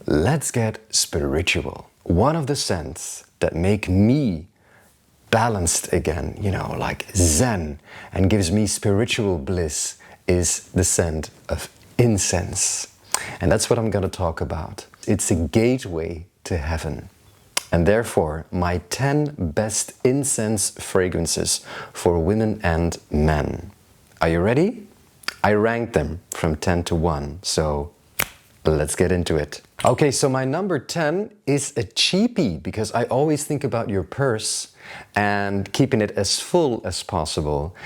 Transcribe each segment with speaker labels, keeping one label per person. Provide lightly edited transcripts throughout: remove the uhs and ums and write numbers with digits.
Speaker 1: let's get spiritual. One of the scents that make me balanced again, you know, like Zen, and gives me spiritual bliss is the scent of incense. And that's what I'm going to talk about. It's a gateway to heaven. And therefore, my 10 best incense fragrances for women and men. Are you ready? I ranked them from 10 to 1, so let's get into it. Okay, so my number 10 is a cheapie, because I always think about your purse and keeping it as full as possible.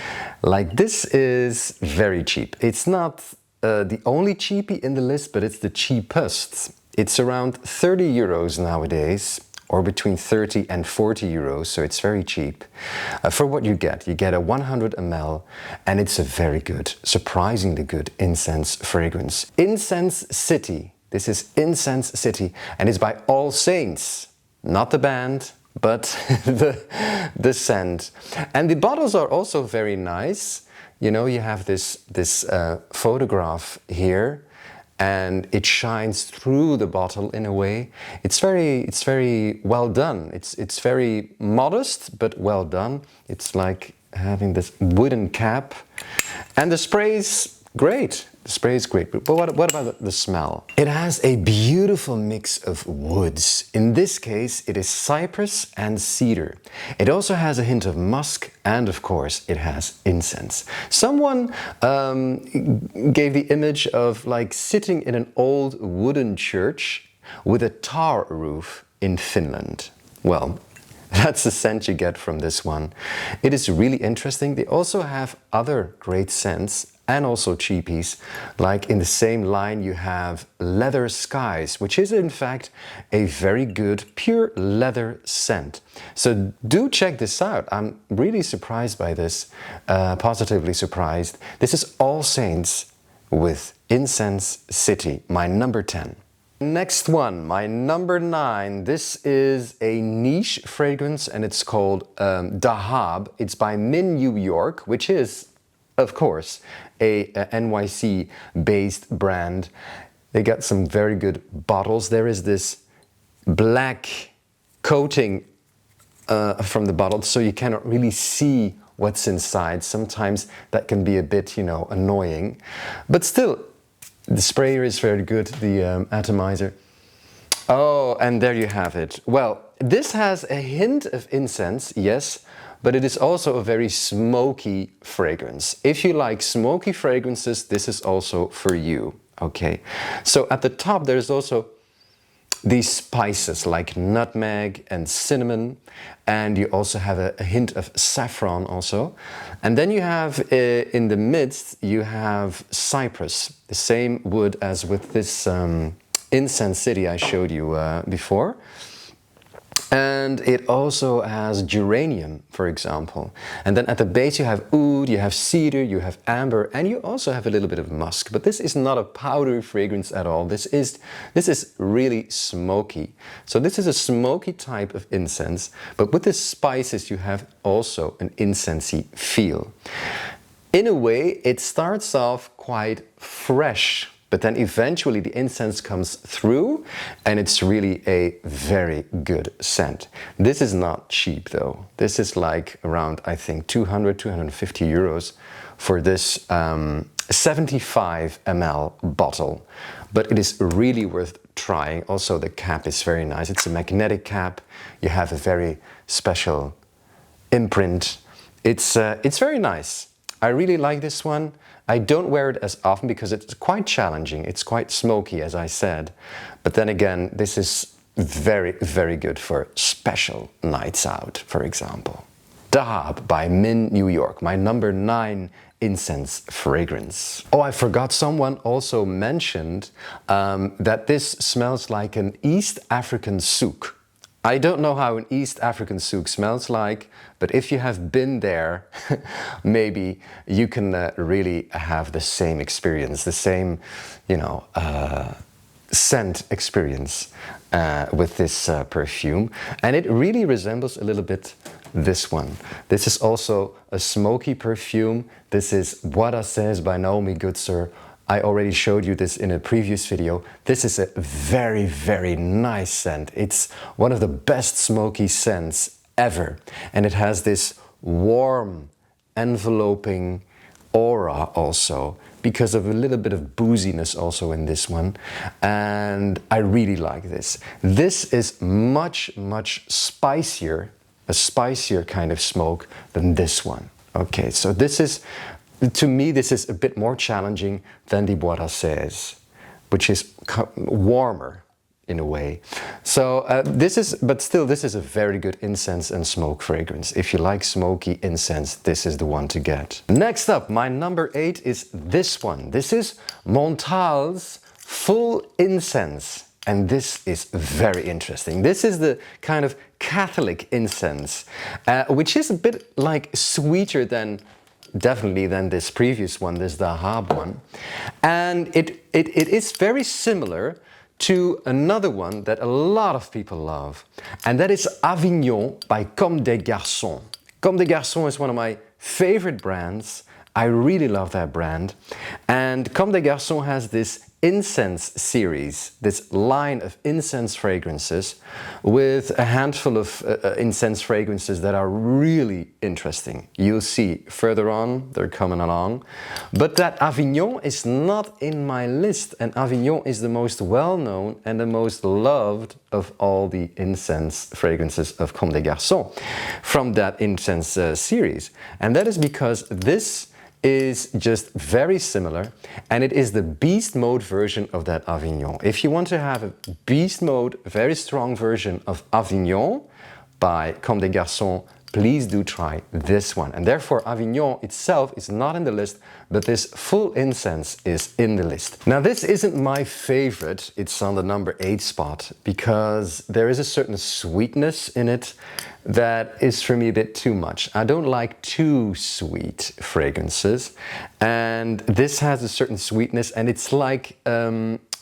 Speaker 1: Like, this is very cheap. It's not the only cheapie in the list, but it's the cheapest. It's around 30 euros nowadays, or between 30 and 40 euros, so it's very cheap. For what you get a 100 ml, and it's a very good, surprisingly good incense fragrance. Incense City. This is Incense City, and it's by AllSaints. Not the band, but the scent. And the bottles are also very nice. You know, you have this photograph here, and it shines through the bottle in a way. It's very well done. It's very modest, but well done. It's like having this wooden cap, and the spray is great. The spray is great, but what about the smell? It has a beautiful mix of woods. In this case, it is cypress and cedar. It also has a hint of musk, and of course, it has incense. Someone gave the image of like sitting in an old wooden church with a tar roof in Finland. Well, that's the scent you get from this one. It is really interesting. They also have other great scents, and also cheapies. Like in the same line you have Leather Skies, which is in fact a very good pure leather scent. So do check this out. I'm really surprised by this, positively surprised. This is AllSaints with Incense City, my number 10. Next one, my number 9. This is a niche fragrance, and it's called Dahab. It's by Min New York, which is, of course, a NYC-based brand. They got some very good bottles. There is this black coating from the bottle, so you cannot really see what's inside. Sometimes that can be a bit, you know, annoying. But still, the sprayer is very good, the atomizer. Oh, and there you have it. Well, this has a hint of incense, yes, but it is also a very smoky fragrance. If you like smoky fragrances, this is also for you, okay? So at the top, there's also these spices like nutmeg and cinnamon, and you also have a hint of saffron also. And then you have, in the midst, you have cypress, the same wood as with this Incense City I showed you before. And it also has geranium, for example. And then at the base you have oud, you have cedar, you have amber, and you also have a little bit of musk. But this is not a powdery fragrance at all. This is really smoky. So this is a smoky type of incense, but with the spices you have also an incensey feel. In a way, it starts off quite fresh, but then eventually the incense comes through, and it's really a very good scent. This is not cheap though. This is like around, I think, 250 euros for this 75 ml bottle. But it is really worth trying. Also, the cap is very nice. It's a magnetic cap. You have a very special imprint. It's very nice. I really like this one. I don't wear it as often because it's quite challenging. It's quite smoky, as I said. But then again, this is very, very good for special nights out, for example. Dahab by Min New York, my number 9 incense fragrance. Oh, I forgot, someone also mentioned that this smells like an East African souk. I don't know how an East African souk smells like, but if you have been there, maybe you can really have the same experience, the same, you know, scent experience with this perfume. And it really resembles a little bit this one. This is also a smoky perfume. This is Ouarzazate by Naomi Goodsir. I already showed you this in a previous video. This is a very, very nice scent. It's one of the best smoky scents ever. And it has this warm, enveloping aura also, because of a little bit of booziness also in this one. And I really like this. This is much, much spicier, a spicier kind of smoke than this one. Okay, so this is, to me, this is a bit more challenging than the Ouarzazate, which is warmer in a way. So but still, this is a very good incense and smoke fragrance. If you like smoky incense, this is the one to get. Next up, my number 8 is this one. This is Montale's Full Incense. And this is very interesting. This is the kind of Catholic incense, which is a bit like sweeter than, definitely than this previous one, this Dahab one. And it is very similar to another one that a lot of people love, and that is Avignon by Comme des Garçons. Comme des Garçons is one of my favorite brands. I really love that brand. And Comme des Garçons has this incense series, this line of incense fragrances with a handful of incense fragrances that are really interesting. You'll see further on, they're coming along. But that Avignon is not in my list, and Avignon is the most well-known and the most loved of all the incense fragrances of Comme des Garçons from that incense series. And that is because this is just very similar, and it is the beast mode version of that Avignon. If you want to have a beast mode, very strong version of Avignon by Comme des Garçons, please do try this one. And therefore Avignon itself is not in the list, but this Full Incense is in the list. Now this isn't my favorite, it's on the number 8 spot, because there is a certain sweetness in it that is for me a bit too much. I don't like too sweet fragrances, and this has a certain sweetness, and it's like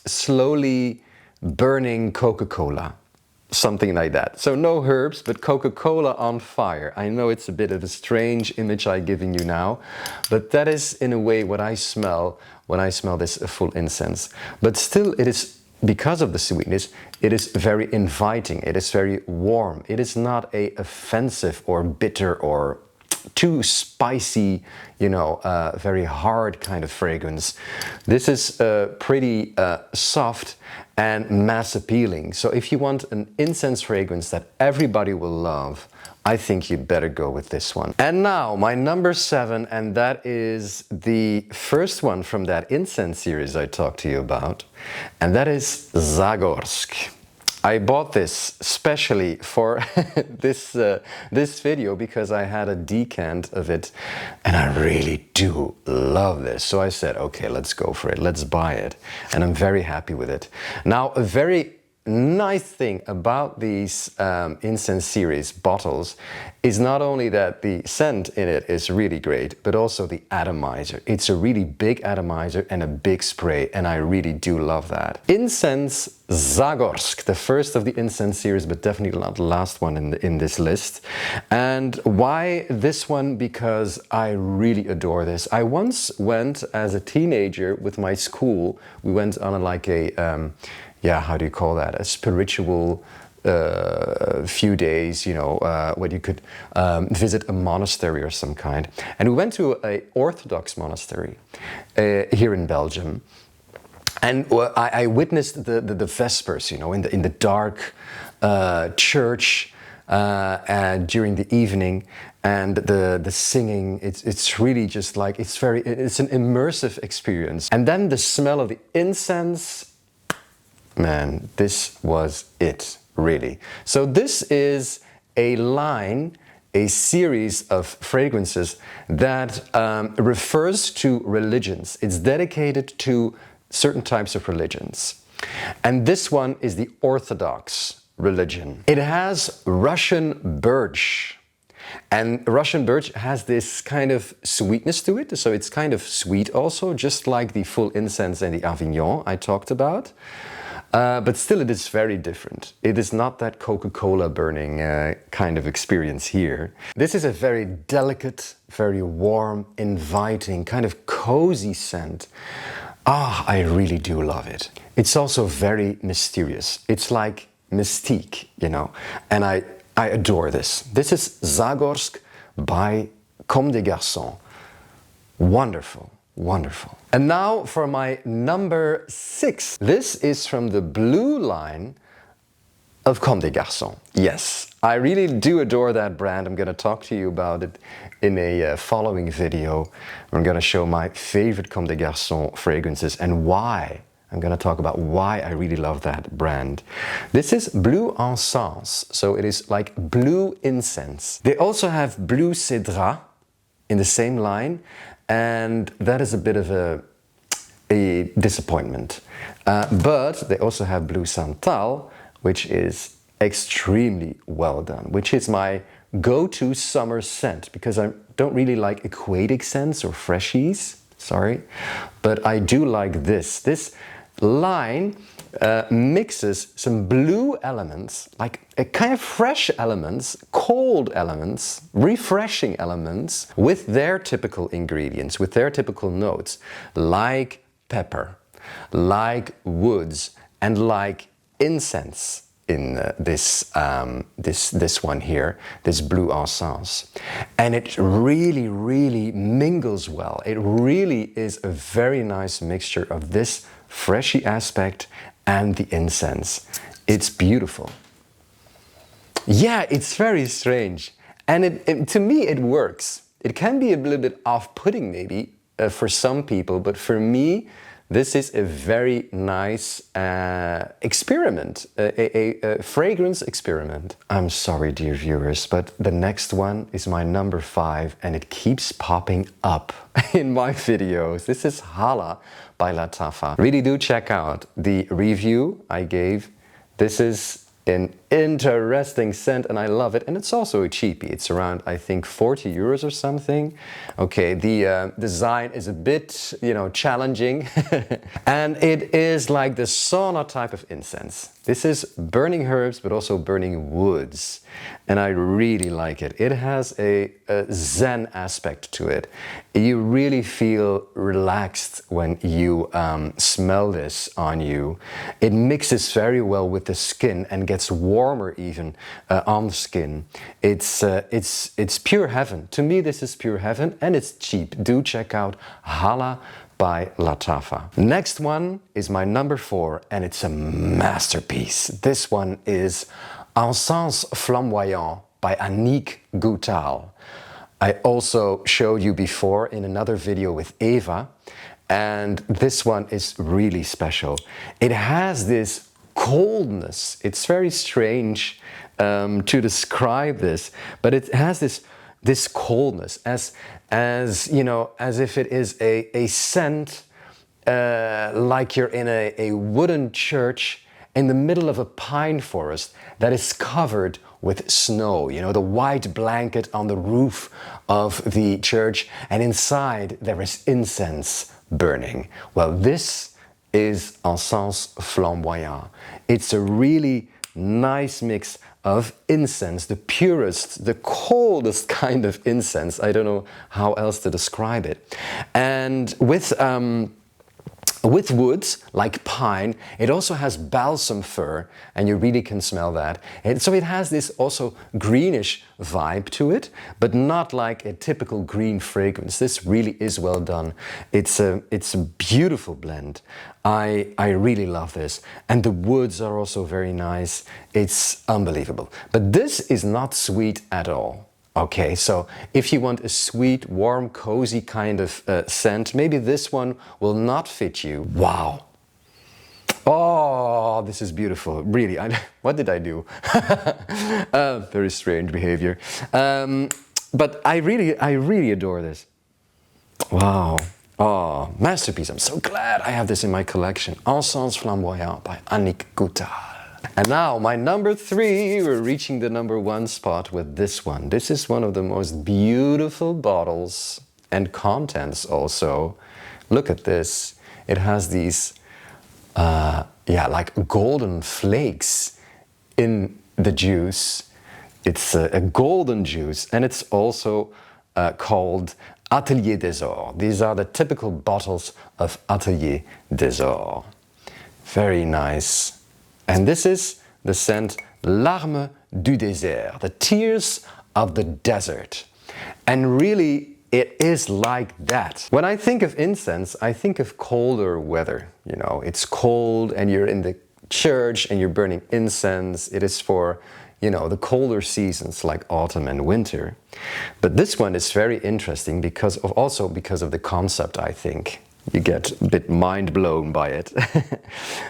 Speaker 1: slowly burning Coca-Cola. Something like that. So no herbs, but Coca-Cola on fire. I know it's a bit of a strange image I'm giving you now, but that is in a way what I smell when I smell this Full Incense. But still, it is, because of the sweetness, it is very inviting. It is very warm. It is not a offensive or bitter or too spicy, you know, very hard kind of fragrance. This is pretty soft and mass appealing. So if you want an incense fragrance that everybody will love, I think you'd better go with this one. And now my number 7, and that is the first one from that incense series I talked to you about, and that is Zagorsk. I bought this specially for this video because I had a decant of it, and I really do love this. So I said, okay, let's go for it, let's buy it, and I'm very happy with it. Now, a very nice thing about these incense series bottles is not only that the scent in it is really great, but also the atomizer. It's a really big atomizer and a big spray, and I really do love that. Incense Zagorsk, the first of the incense series, but definitely not the last one in this list. And why this one? Because I really adore this. I once went as a teenager with my school. We went on like a yeah, how do you call that? A spiritual few days, you know, where you could visit a monastery or some kind. And we went to an Orthodox monastery here in Belgium. And I witnessed the Vespers, you know, in the dark church during the evening, and the singing. It's really just like, it's an immersive experience. And then the smell of the incense. Man, this was it, really. So this is a line, a series of fragrances that refers to religions. It's dedicated to certain types of religions. And this one is the Orthodox religion. It has Russian birch. And Russian birch has this kind of sweetness to it. So it's kind of sweet also, just like the Full Incense and the Avignon I talked about. But still, it is very different. It is not that Coca-Cola burning kind of experience here. This is a very delicate, very warm, inviting, kind of cozy scent. Ah, I really do love it. It's also very mysterious. It's like mystique, you know, and I adore this. This is Zagorsk by Comme des Garçons. Wonderful, wonderful. And now for my number 6. This is from the blue line of Comme des Garçons. Yes, I really do adore that brand. I'm going to talk to you about it in a following video. I'm going to show my favorite Comme des Garçons fragrances and why. I'm going to talk about why I really love that brand. This is Blue Encens, so it is like blue incense. They also have Blue Cédrat in the same line, and that is a bit of a disappointment. But they also have Blue Santal, which is extremely well done, which is my go-to summer scent because I don't really like aquatic scents or freshies, sorry, but I do like this. This line mixes some blue elements, like a kind of fresh elements, cold elements, refreshing elements with their typical ingredients, with their typical notes, like pepper, like woods, and like incense in this one here, this Blue Encens. And it really mingles well. It really is a very nice mixture of this freshy aspect and the incense. It's beautiful. Yeah, it's very strange. And to me, it works. It can be a little bit off-putting maybe for some people, but for me, this is a very nice experiment, a fragrance experiment. I'm sorry, dear viewers, but the next one is my number 5 and it keeps popping up in my videos. This is Hala by Lattafa. Really do check out the review I gave. This is an interesting scent and I love it, and it's also a cheapie. It's around, I think, 40 euros or something. Okay, the design is a bit, you know, challenging and it is like the sauna type of incense. This is burning herbs but also burning woods, and I really like it. It has a zen aspect to it. You really feel relaxed when you smell this on you. It mixes very well with the skin and gets warmer even on the skin. It's pure heaven. To me, this is pure heaven, and it's cheap. Do check out Hala by Lattafa. Next one is my number 4, and it's a masterpiece. This one is Encens Flamboyant by Goutal. I also showed you before in another video with Eva, and this one is really special. It has this coldness. It's very strange to describe this, but it has this coldness, as you know, as if it is a scent like you're in a wooden church in the middle of a pine forest that is covered with snow, you know, the white blanket on the roof of the church, and inside there is incense burning. Well, this is Encens Flamboyant. It's a really nice mix of incense, the purest, the coldest kind of incense. I don't know how else to describe it. And with woods like pine, it also has balsam fir, and you really can smell that. And so it has this also greenish vibe to it, but not like a typical green fragrance. This really is well done. It's a beautiful blend. I really love this. And the woods are also very nice. It's unbelievable. But this is not sweet at all. Okay, so if you want a sweet, warm, cozy kind of scent, maybe this one will not fit you. Wow. Oh, this is beautiful. Really, what did I do? Very strange behavior. But I really adore this. Wow. Oh, masterpiece. I'm so glad I have this in my collection. Encens Flamboyant by Goutal. And now, my number 3, we're reaching the number 1 spot with this one. This is one of the most beautiful bottles and contents also. Look at this. It has these, like golden flakes in the juice. It's a golden juice, and it's also called Atelier Désert. These are the typical bottles of Atelier Désert. Very nice. And this is the scent Larmes du Désert, the tears of the desert. And really, it is like that. When I think of incense, I think of colder weather. You know, it's cold and you're in the church and you're burning incense. It is for, you know, the colder seasons like autumn and winter. But this one is very interesting because of the concept, I think. You get a bit mind blown by it.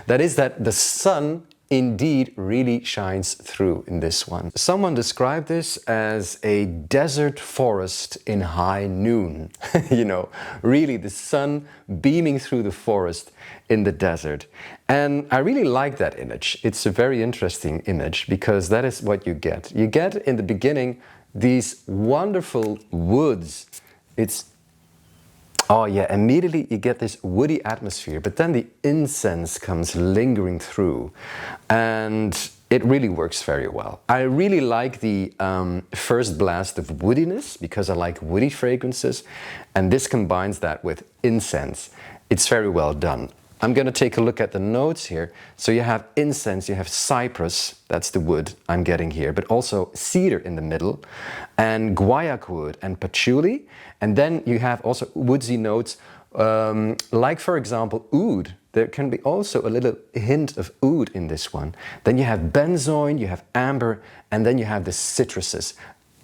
Speaker 1: That is that the sun indeed really shines through in this one. Someone described this as a desert forest in high noon. You know, really the sun beaming through the forest in the desert. And I really like that image. It's a very interesting image because that is what you get. You get in the beginning these wonderful woods. Oh yeah, immediately you get this woody atmosphere, but then the incense comes lingering through and it really works very well. I really like the first blast of woodiness because I like woody fragrances, and this combines that with incense. It's very well done. I'm going to take a look at the notes here. So you have incense, you have cypress, that's the wood I'm getting here, but also cedar in the middle, and guaiac wood and patchouli. And then you have also woodsy notes, like for example, oud. There can be also a little hint of oud in this one. Then you have benzoin, you have amber, and then you have the citruses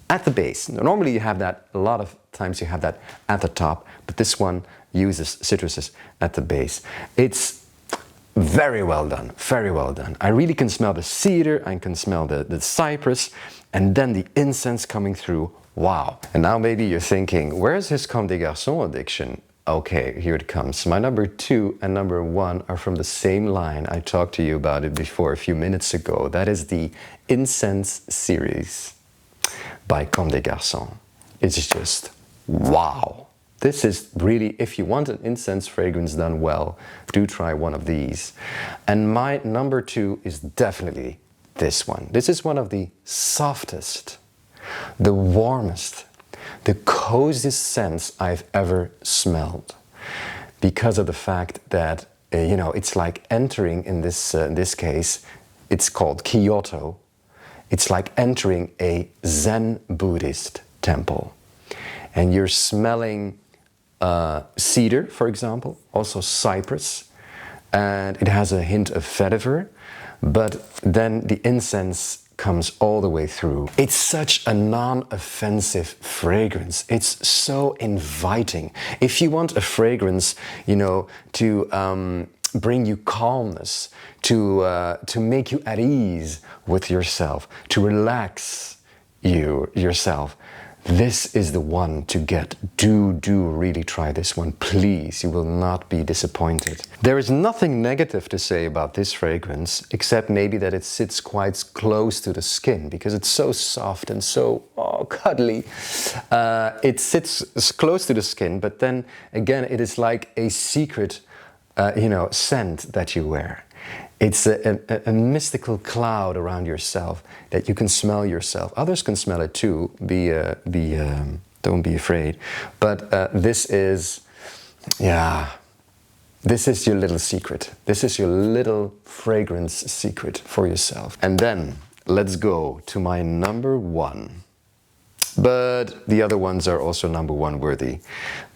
Speaker 1: at the base. Normally you have that, a lot of times you have that at the top, but this one uses citruses at the base. It's very well done, very well done. I really can smell the cedar, I can smell the cypress, and then the incense coming through. Wow. And now maybe you're thinking, where's his Comme des Garçons addiction? Okay, here it comes. My number 2 and number 1 are from the same line. I talked to you about it before a few minutes ago. That is the Incense series by Comme des Garçons. It's just wow. This is really, if you want an incense fragrance done well, do try one of these. And my number 2 is definitely this one. This is one of the softest, the warmest, the coziest scents I've ever smelled. Because of the fact that, you know, it's like entering in this case, it's called Kyoto. It's like entering a Zen Buddhist temple. And you're smelling cedar, for example, also cypress, and it has a hint of vetiver, but then the incense comes all the way through. It's such a non-offensive fragrance. It's so inviting. If you want a fragrance, you know, to bring you calmness, to make you at ease with yourself, to relax yourself, this is the one to get. Do really try this one, please. You will not be disappointed. There is nothing negative to say about this fragrance, except maybe that it sits quite close to the skin because it's so soft and so cuddly. It sits close to the skin, but then again, it is like a secret, you know, scent that you wear. It's a mystical cloud around yourself that you can smell yourself. Others can smell it too. Don't be afraid. But this is your little secret. This is your little fragrance secret for yourself. And then let's go to my number 1. But the other ones are also number 1 worthy.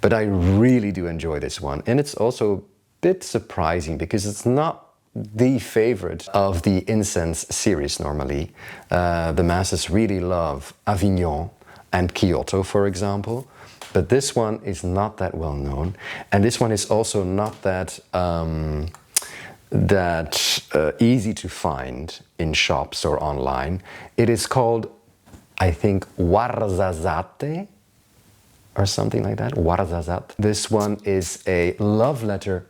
Speaker 1: But I really do enjoy this one. And it's also a bit surprising because it's not the favorite of the Incense series normally. The masses really love Avignon and Kyoto, for example, but this one is not that well known, and this one is also not that easy to find in shops or online. It is called, I think, Ouarzazate or something like that. Ouarzazate. This one is a love letter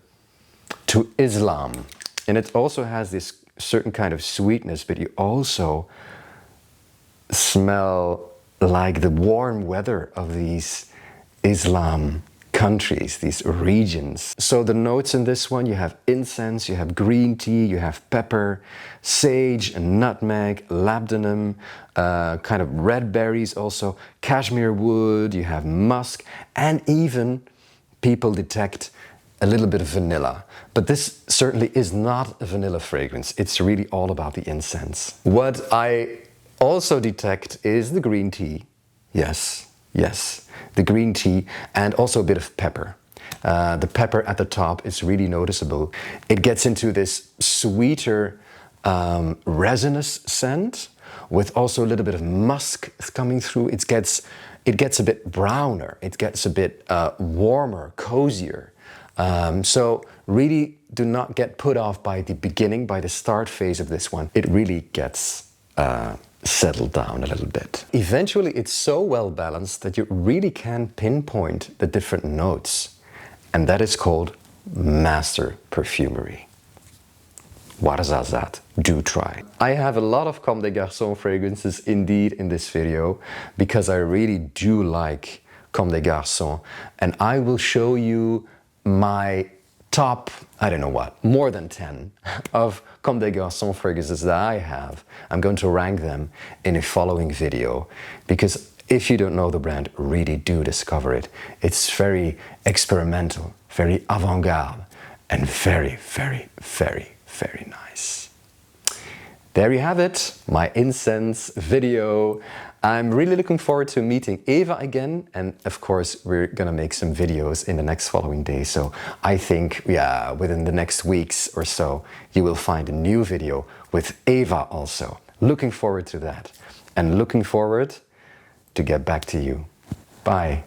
Speaker 1: to Islam. And it also has this certain kind of sweetness, but you also smell like the warm weather of these Islam countries, these regions. So the notes in this one, you have incense, you have green tea, you have pepper, sage, nutmeg, labdanum, kind of red berries also, cashmere wood, you have musk, and even people detect a little bit of vanilla. But this certainly is not a vanilla fragrance. It's really all about the incense. What I also detect is the green tea. Yes, yes, the green tea, and also a bit of pepper. The pepper at the top is really noticeable. It gets into this sweeter resinous scent with also a little bit of musk coming through. It gets a bit browner. It gets a bit warmer, cozier. So really do not get put off by the beginning, by the start phase of this one. It really gets settled down a little bit. Eventually it's so well balanced that you really can pinpoint the different notes. And that is called master perfumery. Ouarzazate, do try. I have a lot of Comme des Garçons fragrances indeed in this video because I really do like Comme des Garçons, and I will show you my top, I don't know what, more than 10 of Comme des Garçons fragrances that I have. I'm going to rank them in a following video because if you don't know the brand, really do discover it. It's very experimental, very avant-garde, and very, very, very, very nice. There you have it, my incense video. I'm really looking forward to meeting Eva again, and of course we're gonna make some videos in the next following days. So I think, yeah, within the next weeks or so, you will find a new video with Eva also. Looking forward to that, and looking forward to get back to you. Bye.